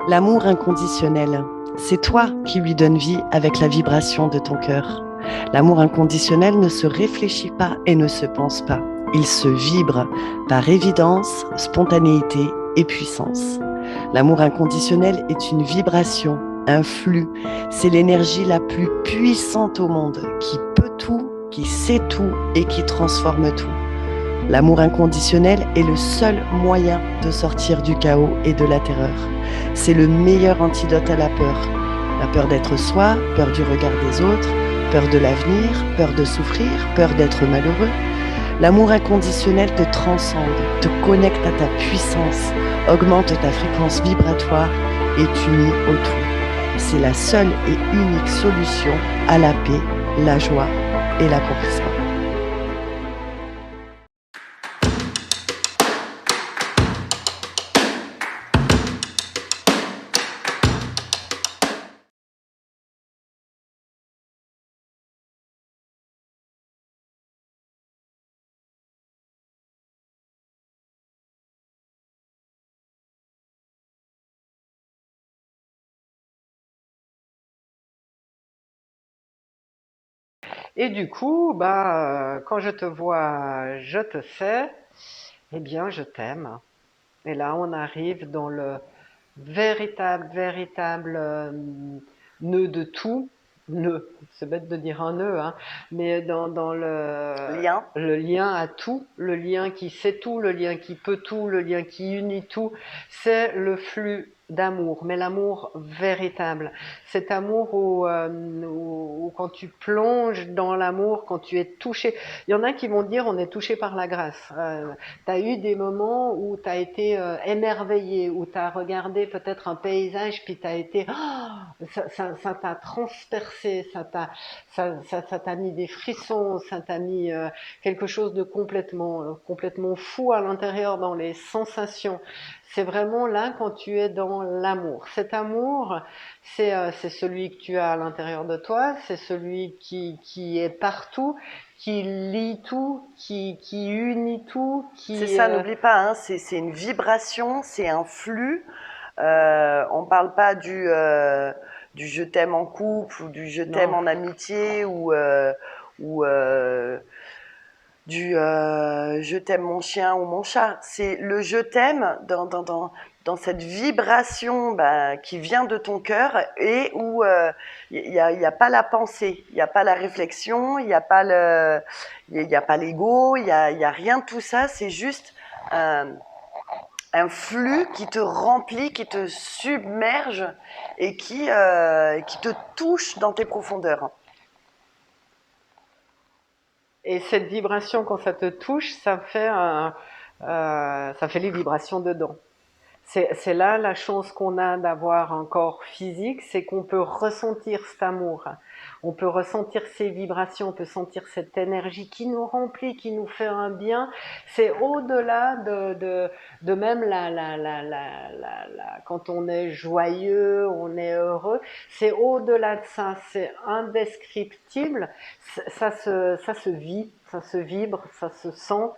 L'amour inconditionnel, c'est toi qui lui donnes vie avec la vibration de ton cœur. L'amour inconditionnel ne se réfléchit pas et ne se pense pas. Il se vibre par évidence, spontanéité et puissance. L'amour inconditionnel est une vibration, un flux. C'est l'énergie la plus puissante au monde qui peut tout, qui sait tout et qui transforme tout. L'amour inconditionnel est le seul moyen de sortir du chaos et de la terreur. C'est le meilleur antidote à la peur. La peur d'être soi, peur du regard des autres, peur de l'avenir, peur de souffrir, peur d'être malheureux. L'amour inconditionnel te transcende, te connecte à ta puissance, augmente ta fréquence vibratoire et t'unit au tout. C'est la seule et unique solution à la paix, la joie et l'accomplissement. Et du coup, quand je te vois, je te sais, eh bien, je t'aime. Et là, on arrive dans le véritable nœud de tout. Nœud, c'est bête de dire un nœud, hein, mais dans Lien. le lien à tout, le lien qui sait tout, le lien qui peut tout, le lien qui unit tout, c'est le flux d'amour, mais l'amour véritable. Cet amour où quand tu plonges dans l'amour, quand tu es touché, il y en a qui vont dire on est touché par la grâce. Tu as eu des moments où tu as été émerveillé, où tu as regardé peut-être un paysage, puis tu as été... Oh, ça t'a transpercé, ça t'a mis des frissons, ça t'a mis quelque chose de complètement fou à l'intérieur dans les sensations. C'est vraiment là quand tu es dans l'amour. Cet amour, c'est celui que tu as à l'intérieur de toi, c'est celui qui est partout, qui lie tout, qui unit tout, C'est qui... ça, n'oublie pas, hein, c'est une vibration, c'est un flux. On ne parle pas du je t'aime en couple ou du je t'aime non, en amitié ou du je t'aime mon chien ou mon chat. C'est le je t'aime dans cette vibration qui vient de ton cœur et où y a pas la pensée, il n'y a pas la réflexion, il n'y a pas y a pas l'ego, y a rien de tout ça, c'est juste un flux qui te remplit, qui te submerge et qui te touche dans tes profondeurs. et cette vibration, quand ça te touche, ça fait les vibrations dedans. C'est là la chance qu'on a d'avoir un corps physique, c'est qu'on peut ressentir cet amour. On peut ressentir ces vibrations, on peut sentir cette énergie qui nous remplit, qui nous fait un bien. C'est au-delà de même quand on est joyeux, on est heureux. C'est au-delà de ça, c'est indescriptible. Ça se vit, ça se vibre, ça se sent.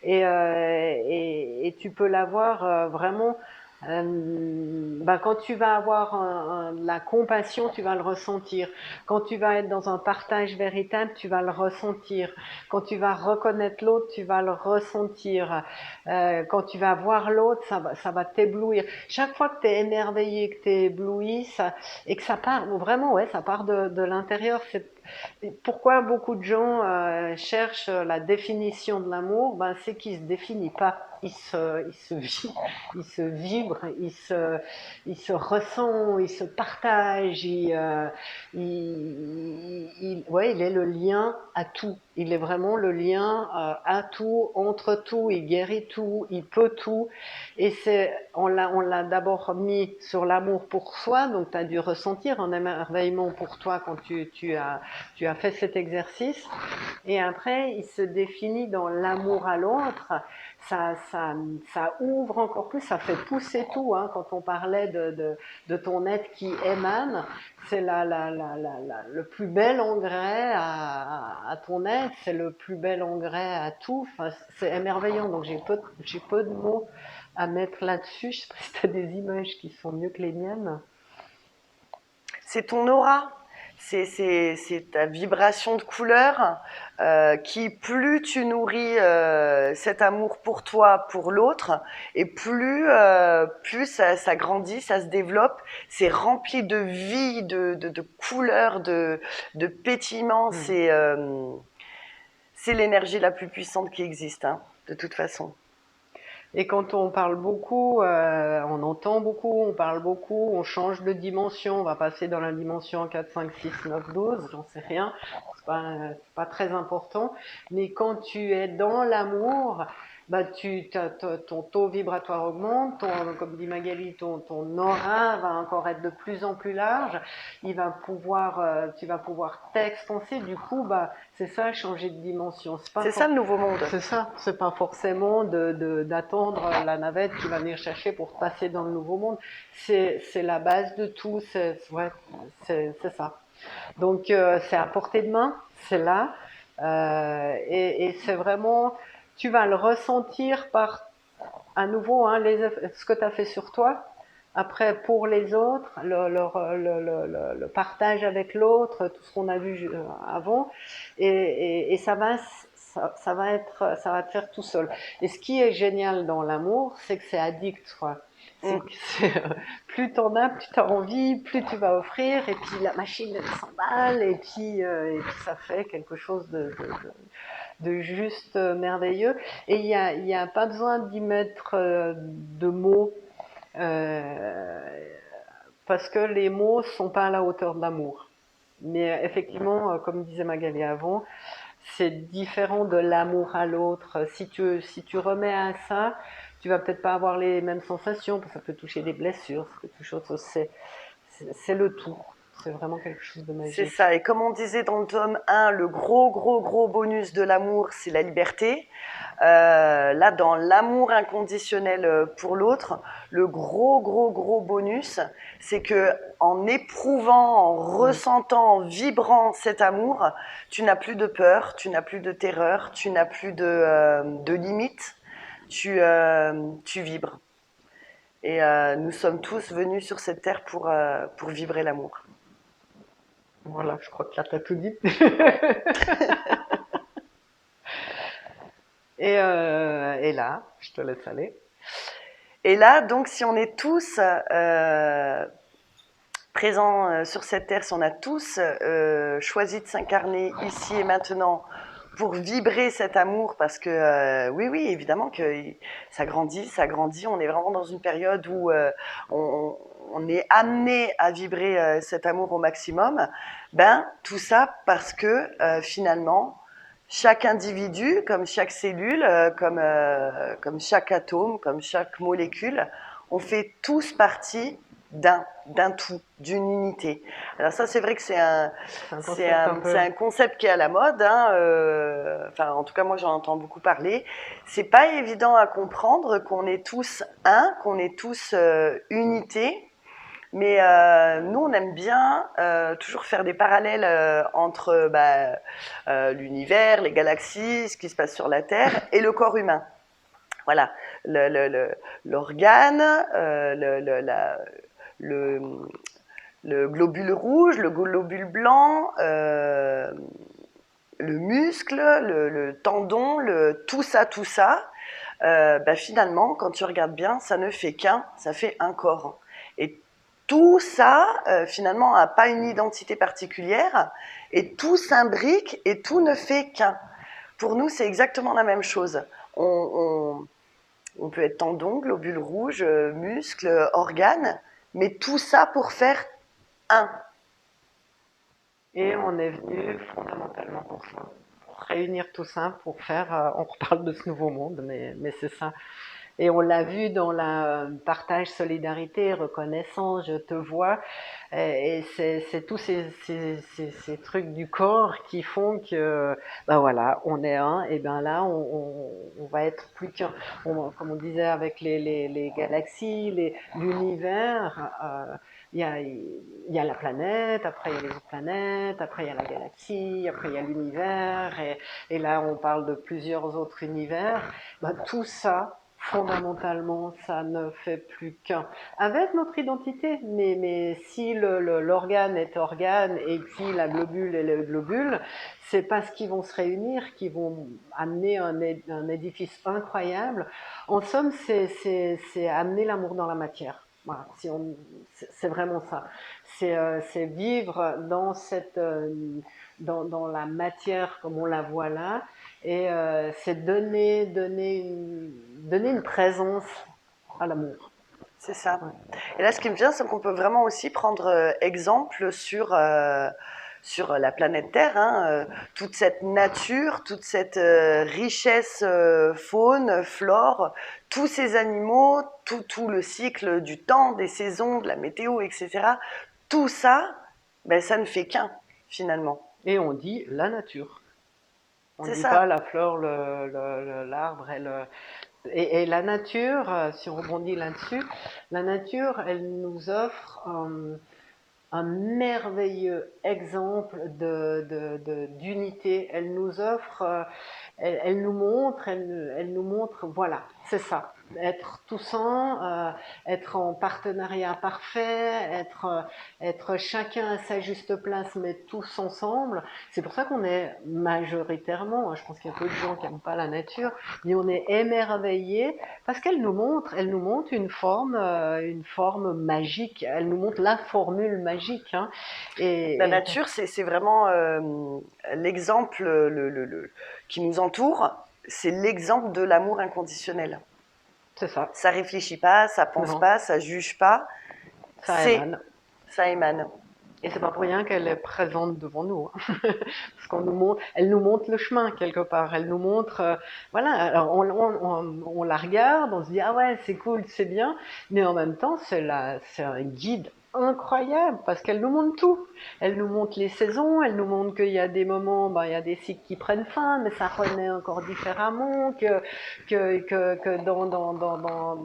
Et tu peux l'avoir vraiment quand tu vas avoir la compassion, tu vas le ressentir. Quand tu vas être dans un partage véritable, tu vas le ressentir. Quand tu vas reconnaître l'autre, tu vas le ressentir. Quand tu vas voir l'autre, ça va t'éblouir. Chaque fois que tu es émerveillé, que tu es ébloui, et que ça part, vraiment, ouais, ça part de l'intérieur. Pourquoi beaucoup de gens cherchent la définition de l'amour? C'est qu'il se définit pas. Il se vibre, il se ressent, il se partage, ouais, il est le lien à tout. Il est vraiment le lien à tout, entre tout, il guérit tout, il peut tout. Et on l'a d'abord mis sur l'amour pour soi, donc tu as dû ressentir un émerveillement pour toi quand tu as fait cet exercice. Et après, il se définit dans l'amour à l'autre. Ça ouvre encore plus, ça fait pousser tout. Hein. Quand on parlait de ton être qui émane, c'est le plus bel engrais à ton être, c'est le plus bel engrais à tout. Enfin, c'est émerveillant. Donc j'ai peu de mots à mettre là-dessus. Je sais pas si tu as des images qui sont mieux que les miennes. C'est ton aura, c'est ta vibration de couleur qui, plus tu nourris cet amour pour toi, pour l'autre, et plus ça grandit, ça se développe, c'est rempli de vie, de couleurs, de pétillement. C'est l'énergie la plus puissante qui existe, hein, de toute façon. Et quand on parle beaucoup, on entend beaucoup, on parle beaucoup, on change de dimension, on va passer dans la dimension 4, 5, 6, 9, 12, j'en sais rien, c'est pas très important. Mais quand tu es dans l'amour, bah ton taux vibratoire augmente, comme dit Magali, ton aura va encore être de plus en plus large, tu vas pouvoir t'expanser, du coup, bah, c'est ça, changer de dimension. C'est ça le nouveau monde. C'est ça, c'est pas forcément d'attendre la navette qui va venir chercher pour passer dans le nouveau monde. C'est la base de tout, c'est ça. Donc c'est à portée de main, c'est là, et c'est vraiment, tu vas le ressentir par, à nouveau, hein, ce que tu as fait sur toi. Après, pour les autres, le partage avec l'autre, tout ce qu'on a vu avant, et ça va te faire tout seul. Et ce qui est génial dans l'amour, c'est que c'est addict, quoi. Plus t'en as, plus t'as envie, plus tu vas offrir, et puis la machine elle s'emballe, et puis ça fait quelque chose de juste merveilleux. Et il y a pas besoin d'y mettre de mots, parce que les mots sont pas à la hauteur de l'amour. Mais effectivement, comme disait Magali avant, c'est différent de l'amour à l'autre. Si tu remets à ça, tu vas peut-être pas avoir les mêmes sensations, parce que ça peut toucher des blessures, c'est le tout. C'est vraiment quelque chose de magique. C'est ça, et comme on disait dans le tome 1, le gros bonus de l'amour, c'est la liberté. Là, dans l'amour inconditionnel pour l'autre, le gros bonus, c'est que en éprouvant, en ressentant, en vibrant cet amour, tu n'as plus de peur, tu n'as plus de terreur, tu n'as plus de limites, tu vibres. Et nous sommes tous venus sur cette terre pour vibrer l'amour. Voilà, je crois que là, t'as tout dit. Et là, je te laisse aller. Et là, donc, si on est tous présents sur cette terre, si on a tous choisi de s'incarner ici et maintenant pour vibrer cet amour, parce que oui, évidemment que ça grandit, on est vraiment dans une période où on est amené à vibrer cet amour au maximum, ben tout ça parce que finalement, chaque individu, comme chaque cellule, comme chaque atome, comme chaque molécule, on fait tous partie d'un tout, d'une unité. Alors ça, c'est vrai que c'est un concept qui est à la mode, hein, enfin en tout cas moi j'en entends beaucoup parler. C'est pas évident à comprendre qu'on est tous un, qu'on est tous unité. Mais nous, on aime bien toujours faire des parallèles entre l'univers, les galaxies, ce qui se passe sur la Terre et le corps humain. Voilà, l'organe, le globule rouge, le globule blanc, le muscle, le tendon, tout ça, finalement, quand tu regardes bien, ça ne fait qu'un, ça fait un corps. Et tout ça, finalement, n'a pas une identité particulière, et tout s'imbrique, et tout ne fait qu'un. Pour nous, c'est exactement la même chose. On peut être tendon, globule rouge, muscle, organe, mais tout ça pour faire un. Et on est venu fondamentalement pour ça, pour réunir tout ça, pour faire, on reparle de ce nouveau monde, mais c'est ça. Et on l'a vu dans la partage, solidarité, reconnaissance, je te vois. Et c'est tous ces trucs du corps qui font que, ben voilà, on est un, et ben là, on va être plus qu'un. Comme on disait avec les galaxies, l'univers, il y a la planète, après il y a les autres planètes, après il y a la galaxie, après il y a l'univers, et là on parle de plusieurs autres univers. Ben, tout ça fondamentalement, ça ne fait plus qu'un. Avec notre identité, mais si l'organe est organe et si la globule est le globule, c'est parce qu'ils vont se réunir, qu'ils vont amener un édifice incroyable. En somme, c'est amener l'amour dans la matière. Voilà, c'est vraiment ça. C'est vivre dans dans la matière comme on la voit là, et c'est donner une présence à l'amour. C'est ça. Ouais. Et là, ce qui me vient, c'est qu'on peut vraiment aussi prendre exemple sur la planète Terre, hein, toute cette nature, toute cette richesse faune, flore, tous ces animaux, tout le cycle du temps, des saisons, de la météo, etc. Tout ça, ben, ça ne fait qu'un, finalement. Et on dit la nature. On ne C'est dit pas ça. la fleur, l'arbre et la nature, si on rebondit là-dessus, la nature, elle nous offre un merveilleux exemple d'unité. Elle nous offre, elle nous montre, voilà, c'est ça. Être tous un, être en partenariat parfait, être chacun à sa juste place, mais tous ensemble. C'est pour ça qu'on est majoritairement, je pense qu'il y a peu de gens qui n'aiment pas la nature, mais on est émerveillés parce elle nous montre une forme magique. Elle nous montre la formule magique. Hein. La nature, c'est vraiment l'exemple qui nous entoure, c'est l'exemple de l'amour inconditionnel. C'est ça. Ça réfléchit pas, ça pense Non. pas, ça juge pas. Ça émane. Ça émane. Et c'est pas pour rien qu'elle est présente devant nous. Hein. Parce qu'on nous montre, elle nous montre le chemin quelque part. Elle nous montre, voilà. Alors on la regarde, on se dit ah ouais c'est cool, c'est bien, mais en même temps c'est un guide incroyable parce qu'elle nous montre tout. Elle nous montre les saisons, elle nous montre qu'il y a des moments, ben, il y a des cycles qui prennent fin, mais ça renaît encore différemment, que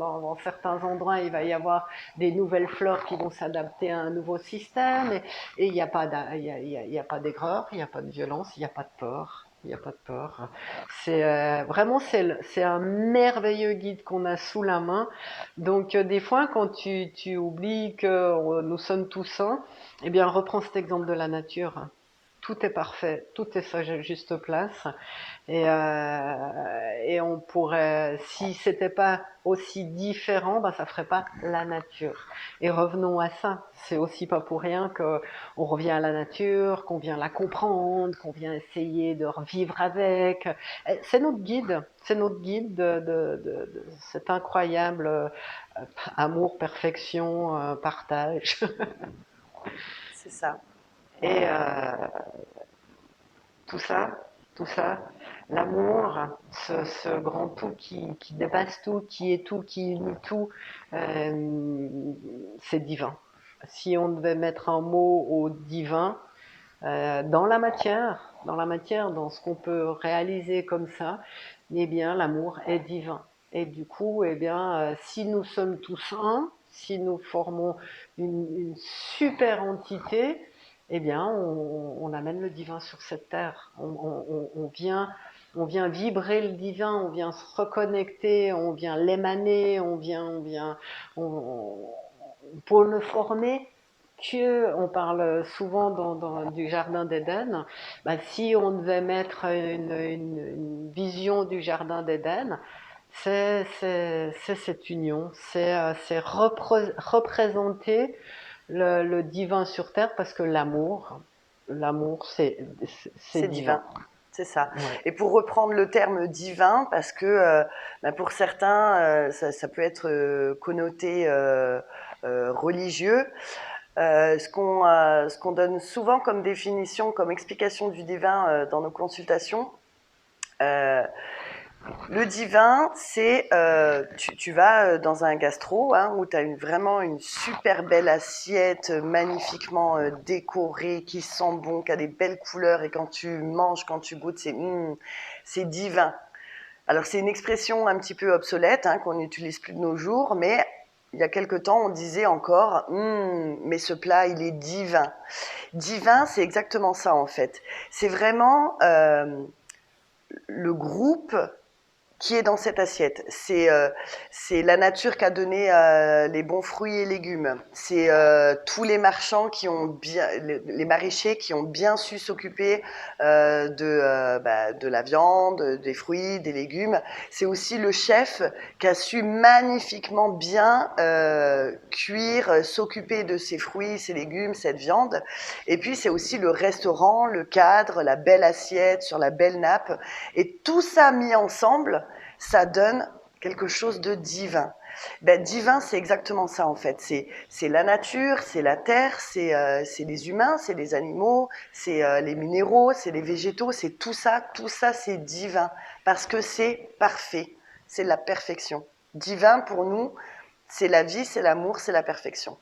dans certains endroits il va y avoir des nouvelles fleurs qui vont s'adapter à un nouveau système. Et il n'y a pas d'aigreur, il n'y a pas de violence, il n'y a pas de peur. Il n'y a pas de peur. Vraiment, c'est un merveilleux guide qu'on a sous la main. Donc, des fois, quand tu oublies que nous sommes tous un, eh bien, reprends cet exemple de la nature. Tout est parfait, tout est à sa juste place. Et on pourrait, si c'était pas aussi différent, ben ça ferait pas la nature. Et revenons à ça. C'est aussi pas pour rien que on revient à la nature, qu'on vient la comprendre, qu'on vient essayer de revivre avec. C'est notre guide. C'est notre guide de cet incroyable amour, perfection, partage. C'est ça. Et tout ça, tout ça, l'amour, ce grand tout qui dépasse tout, qui est tout, qui unit tout, c'est divin. Si on devait mettre un mot au divin, dans la matière, dans ce qu'on peut réaliser comme ça, eh bien, l'amour est divin. Et du coup, eh bien, si nous sommes tous un, si nous formons une super entité, eh bien, on amène le divin sur cette terre. On vient vibrer le divin, on vient se reconnecter, on vient l'émaner, pour le former. On parle souvent du jardin d'Éden. Bah, si on devait mettre une vision du jardin d'Éden, c'est cette union, c'est représenter le divin sur terre parce que l'amour, c'est divin. C'est ça. Ouais. Et pour reprendre le terme divin, parce que pour certains, ça peut être connoté religieux, ce qu'on donne souvent comme définition, comme explication du divin dans nos consultations, le divin, c'est tu vas dans un gastro hein, où tu as vraiment une super belle assiette magnifiquement décorée qui sent bon, qui a des belles couleurs et quand tu manges, quand tu goûtes, c'est divin. Alors c'est une expression un petit peu obsolète hein, qu'on n'utilise plus de nos jours, mais il y a quelque temps on disait encore mais ce plat il est divin. Divin, c'est exactement ça en fait. C'est vraiment le groupe qui est dans cette assiette. C'est la nature qui a donné les bons fruits et légumes. C'est tous les marchands qui ont bien, les maraîchers qui ont bien su s'occuper de la viande, des fruits, des légumes. C'est aussi le chef qui a su magnifiquement bien cuire, s'occuper de ces fruits, ces légumes, cette viande. Et puis c'est aussi le restaurant, le cadre, la belle assiette sur la belle nappe. Et tout ça mis ensemble, ça donne quelque chose de divin. Divin, c'est exactement ça en fait. C'est la nature, c'est la terre, c'est les humains, c'est les animaux, c'est les minéraux, c'est les végétaux, c'est tout ça c'est divin parce que c'est parfait, c'est la perfection. Divin pour nous, c'est la vie, c'est l'amour, c'est la perfection.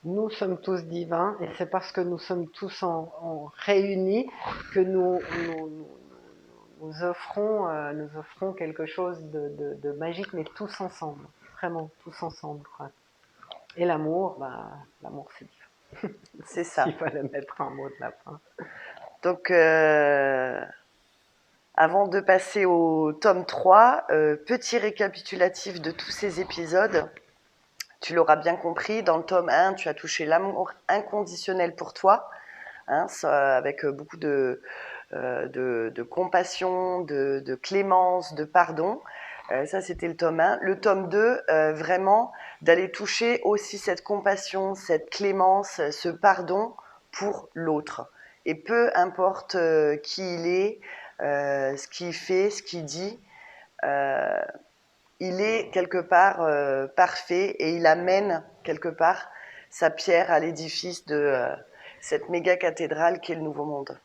Nous sommes tous divins et c'est parce que nous sommes tous en réunis que nous offrons quelque chose de magique, mais tous ensemble, vraiment tous ensemble, quoi. Et l'amour, l'amour c'est divin. C'est ça. Il fallait mettre un mot de la fin. Donc, avant de passer au tome 3, petit récapitulatif de tous ces épisodes. Tu l'auras bien compris, dans le tome 1, tu as touché l'amour inconditionnel pour toi, hein, avec beaucoup de compassion, de clémence, de pardon. Ça, c'était le tome 1. Le tome 2, vraiment, d'aller toucher aussi cette compassion, cette clémence, ce pardon pour l'autre. Et peu importe qui il est, ce qu'il fait, ce qu'il dit, il est quelque part parfait et il amène quelque part sa pierre à l'édifice de cette méga cathédrale qu'est le Nouveau Monde.